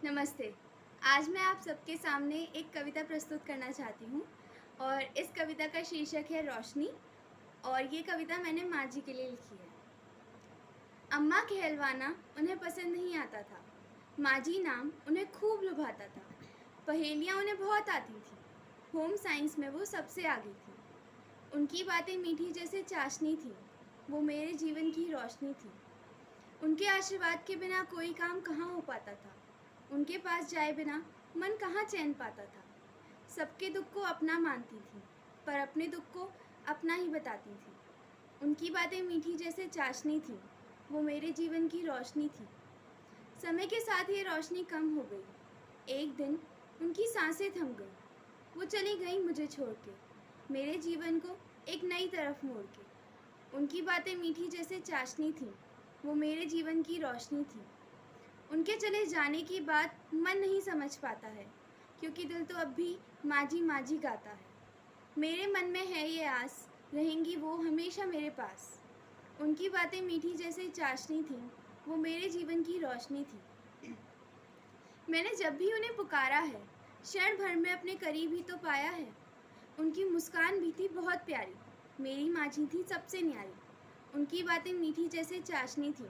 नमस्ते। आज मैं आप सबके सामने एक कविता प्रस्तुत करना चाहती हूँ और इस कविता का शीर्षक है रोशनी और ये कविता मैंने माँ जी के लिए लिखी है। अम्मा कहलवाना उन्हें पसंद नहीं आता था। माँ जी नाम उन्हें खूब लुभाता था। पहेलियाँ उन्हें बहुत आती थी। होम साइंस में वो सबसे आगे थी। उनकी बातें मीठी जैसे चाशनी थी। वो मेरे जीवन की रोशनी थी। उनके आशीर्वाद के बिना कोई काम कहाँ हो पाता था। उनके पास जाए बिना मन कहाँ चैन पाता था। सबके दुख को अपना मानती थी, पर अपने दुख को अपना ही बताती थी। उनकी बातें मीठी जैसे चाशनी थी। वो मेरे जीवन की रोशनी थी। समय के साथ ये रोशनी कम हो गई। एक दिन उनकी सांसें थम गई। वो चली गई मुझे छोड़ के, मेरे जीवन को एक नई तरफ मोड़ के। उनकी बातें मीठी जैसे चाशनी थी। वो मेरे जीवन की रोशनी थी। उनके चले जाने की बात मन नहीं समझ पाता है, क्योंकि दिल तो अब भी माँ जी गाता है। मेरे मन में है ये आस, रहेंगी वो हमेशा मेरे पास। उनकी बातें मीठी जैसे चाशनी थी। वो मेरे जीवन की रोशनी थी। मैंने जब भी उन्हें पुकारा है, क्षण भर में अपने करीब ही तो पाया है। उनकी मुस्कान भी थी बहुत प्यारी। मेरी माझी थी सबसे न्यारी। उनकी बातें मीठी जैसे चाशनी थी।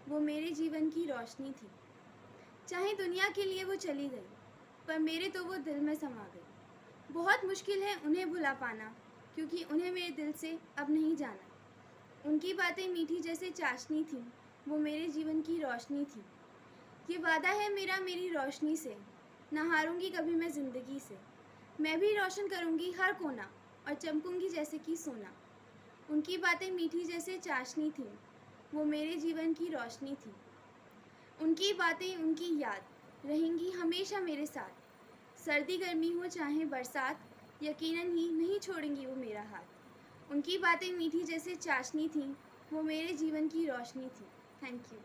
वो मेरे जीवन की रोशनी थी। चाहे दुनिया के लिए वो चली गई, पर मेरे तो वो दिल में समा गई। बहुत मुश्किल है उन्हें भुला पाना, क्योंकि उन्हें मेरे दिल से अब नहीं जाना। उनकी बातें मीठी जैसे चाशनी थी। वो मेरे जीवन की रोशनी थी। ये वादा है मेरा मेरी रोशनी से, ना हारूंगी कभी मैं ज़िंदगी से। मैं भी रोशन करूंगी हर कोना और चमकूंगी जैसे कि सोना। उनकी बातें मीठी जैसे चाशनी थी। वो मेरे जीवन की रोशनी थी। उनकी बातें, उनकी याद रहेंगी हमेशा मेरे साथ। सर्दी गर्मी हो चाहे बरसात, यकीनन ही नहीं छोड़ेंगी वो मेरा हाथ। उनकी बातें मीठी जैसे चाशनी थीं। वो मेरे जीवन की रोशनी थी। Thank you.